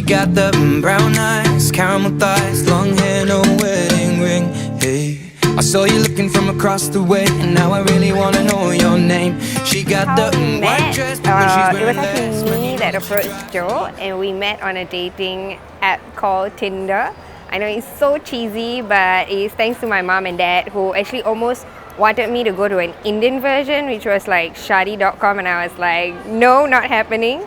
got the brown eyes, caramel thighs, long hair, no wedding ring. Hey, I saw you looking from across the way, and now I really wanna know your name. She got How the we white met, dress, but when she's it was wearing less actually money, me that approached Joe, and we met on a dating app called Tinder. I know it's so cheesy, but it's thanks to my mom and dad, who actually almost wanted me to go to an Indian version, which was like shadi.com, and I was like, no, not happening.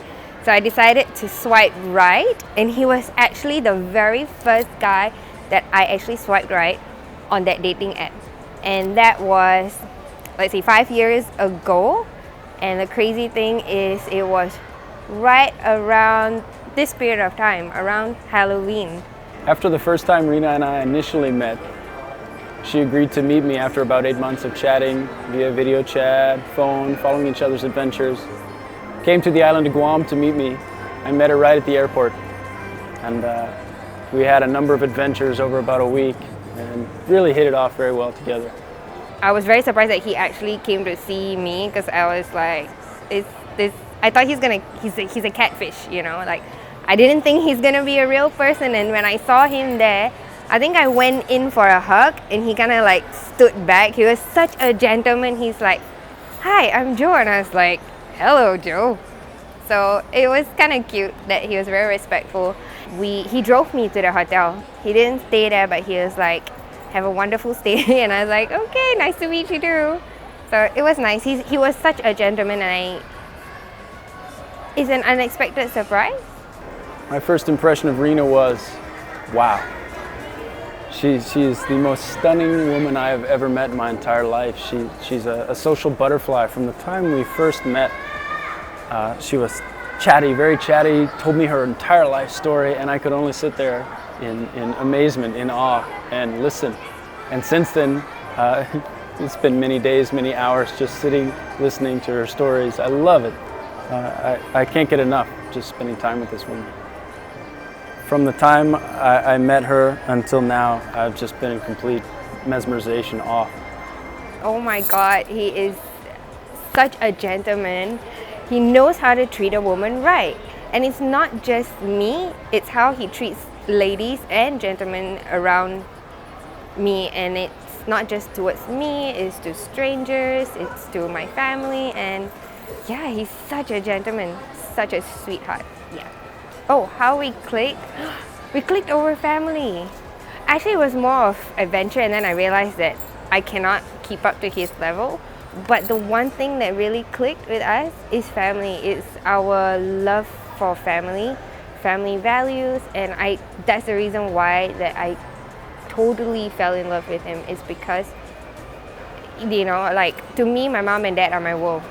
So I decided to swipe right, and he was actually the very first guy that I actually swiped right on that dating app. And that was, let's see, 5 years ago. And the crazy thing is, it was right around this period of time, around Halloween. After the first time Rena and I initially met, she agreed to meet me after about 8 months of chatting via video chat, phone, following each other's adventures. Came to the island of Guam to meet me. I met her right at the airport. And we had a number of adventures over about a week and really hit it off very well together. I was very surprised that he actually came to see me, because I was like, I thought he's a catfish, you know, like I didn't think he's gonna be a real person. And when I saw him there, I think I went in for a hug, and he kind of like stood back. He was such a gentleman. He's like, hi, I'm Joe. And I was like, hello, Joe. So it was kind of cute that he was very respectful. He drove me to the hotel. He didn't stay there, but he was like, have a wonderful stay. And I was like, okay, nice to meet you too. So it was nice. He was such a gentleman, and it's an unexpected surprise. My first impression of Rena was, wow. She is the most stunning woman I have ever met in my entire life. She's a social butterfly. From the time we first met, she was chatty, very chatty, told me her entire life story, and I could only sit there in amazement, in awe, and listen. And since then, it's been many days, many hours just sitting, listening to her stories. I love it. I can't get enough just spending time with this woman. From the time I met her until now, I've just been in complete mesmerization, awe. Oh my God, he is such a gentleman. He knows how to treat a woman right. And it's not just me, it's how he treats ladies and gentlemen around me. And it's not just towards me, it's to strangers, it's to my family. And yeah, he's such a gentleman, such a sweetheart. Yeah. Oh, how we clicked? We clicked over family. Actually, it was more of adventure, and then I realized that I cannot keep up to his level. But the one thing that really clicked with us is family. It's our love for family, family values, and that's the reason why that I totally fell in love with him, is because, you know, like, to me, my mom and dad are my world.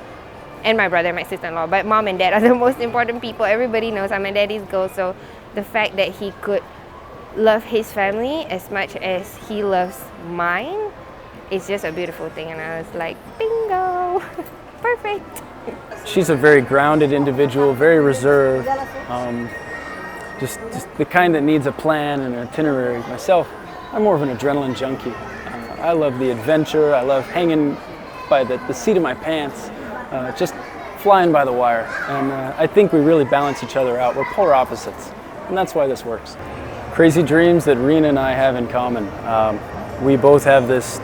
And my brother and my sister-in-law, but mom and dad are the most important people. Everybody knows I'm a daddy's girl, so the fact that he could love his family as much as he loves mine is just a beautiful thing. And I was like, bingo, perfect. She's a very grounded individual, very reserved, just the kind that needs a plan and an itinerary. Myself, I'm more of an adrenaline junkie. I love the adventure. I love hanging by the seat of my pants. Just flying by the wire, and I think we really balance each other out. We're polar opposites, and that's why this works. Crazy dreams that Rena and I have in common. We both have this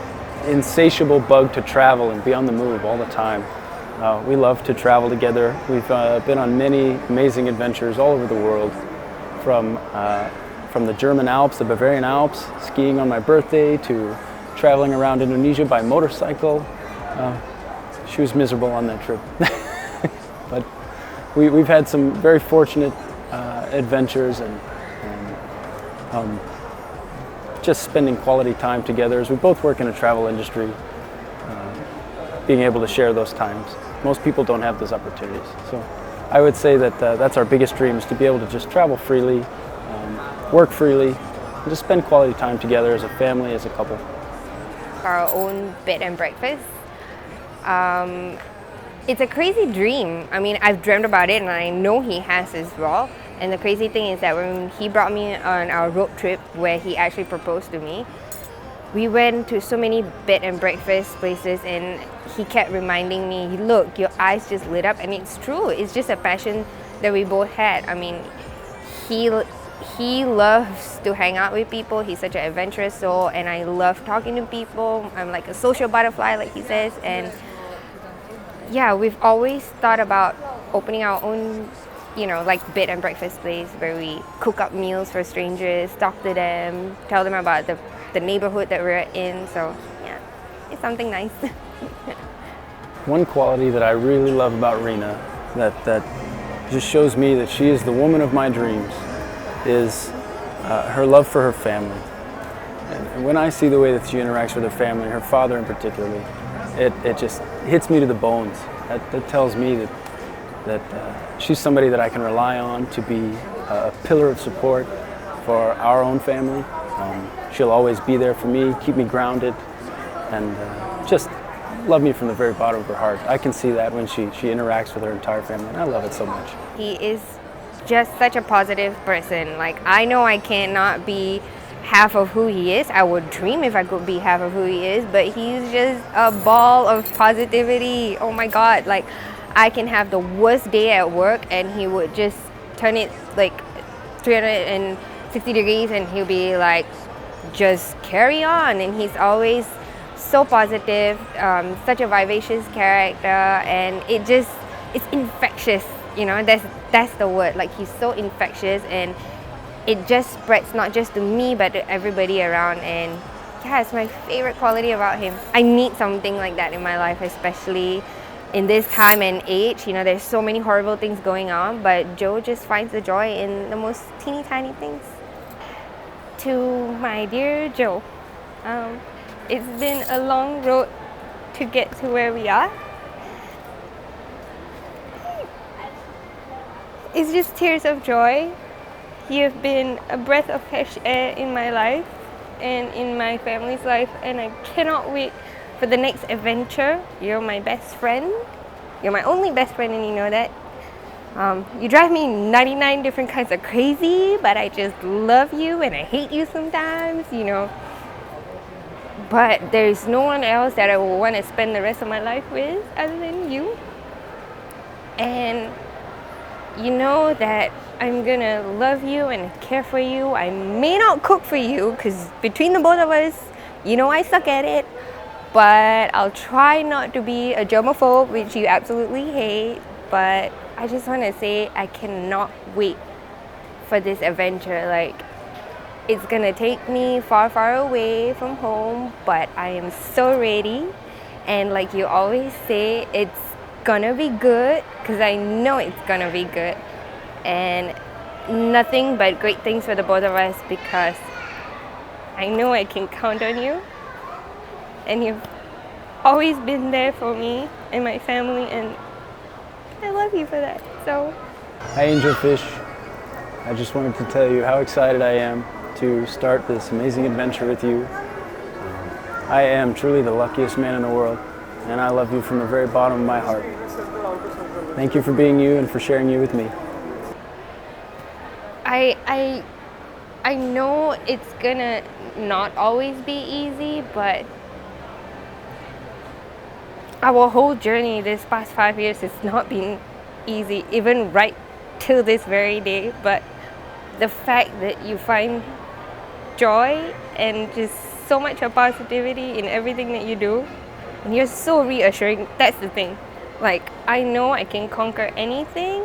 insatiable bug to travel and be on the move all the time. We love to travel together. We've been on many amazing adventures all over the world, from the German Alps, the Bavarian Alps, skiing on my birthday, to traveling around Indonesia by motorcycle. She was miserable on that trip. But we've had some very fortunate adventures and just spending quality time together, as we both work in a travel industry, being able to share those times. Most people don't have those opportunities. So I would say that that's our biggest dream, is to be able to just travel freely, work freely, and just spend quality time together as a family, as a couple. Our own bed and breakfast. It's a crazy dream. I mean, I've dreamt about it, and I know he has as well. And the crazy thing is that when he brought me on our road trip where he actually proposed to me, we went to so many bed and breakfast places, and he kept reminding me, look, your eyes just lit up. And it's true, it's just a passion that we both had. I mean, he he loves to hang out with people. He's such an adventurous soul, and I love talking to people. I'm like a social butterfly, like he says. And yeah, we've always thought about opening our own, like bed and breakfast place where we cook up meals for strangers, talk to them, tell them about the neighborhood that we're in. So yeah, it's something nice. One quality that I really love about Rena, that just shows me that she is the woman of my dreams, is her love for her family. And when I see the way that she interacts with her family, her father in particular, it just hits me to the bones. That tells me that she's somebody that I can rely on to be a pillar of support for our own family. She'll always be there for me, keep me grounded, and just love me from the very bottom of her heart. I can see that when she interacts with her entire family, and I love it so much. He is just such a positive person. Like, I know I cannot be half of who he is. I would dream if I could be half of who he is, but he's just a ball of positivity. Oh my God, like I can have the worst day at work and he would just turn it like 360 degrees and he'll be like, just carry on. And he's always so positive, such a vivacious character, and it's infectious, that's the word. Like, he's so infectious, and it just spreads not just to me but to everybody around. And yeah, it's my favorite quality about him. I need something like that in my life, especially in this time and age. There's so many horrible things going on, but Joe just finds the joy in the most teeny tiny things. To my dear Joe, it's been a long road to get to where we are. It's just tears of joy. You've been a breath of fresh air in my life and in my family's life, and I cannot wait for the next adventure. You're my best friend. You're my only best friend, and you know that. You drive me 99 different kinds of crazy, but I just love you and I hate you sometimes, But there's no one else that I will want to spend the rest of my life with other than you. And you know that I'm gonna love you and care for you. I may not cook for you because between the both of us, I suck at it. But I'll try not to be a germaphobe, which you absolutely hate. But I just want to say I cannot wait for this adventure. Like, it's gonna take me far, far away from home, but I am so ready. And like you always say, it's gonna be good, because I know it's gonna be good. And nothing but great things for the both of us, because I know I can count on you. And you've always been there for me and my family, and I love you for that. So, Hi Angelfish, I just wanted to tell you how excited I am to start this amazing adventure with you. I am truly the luckiest man in the world, and I love you from the very bottom of my heart. Thank you for being you and for sharing you with me. I know it's gonna not always be easy, but our whole journey this past 5 years has not been easy, even right till this very day. But the fact that you find joy and just so much of positivity in everything that you do, and you're so reassuring, that's the thing. Like, I know I can conquer anything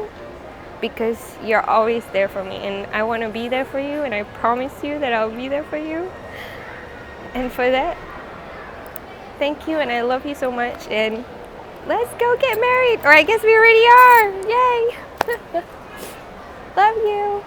because you're always there for me, and I want to be there for you, and I promise you that I'll be there for you. And for that, thank you, and I love you so much, and let's go get married. Or I guess we already are. Yay. Love you.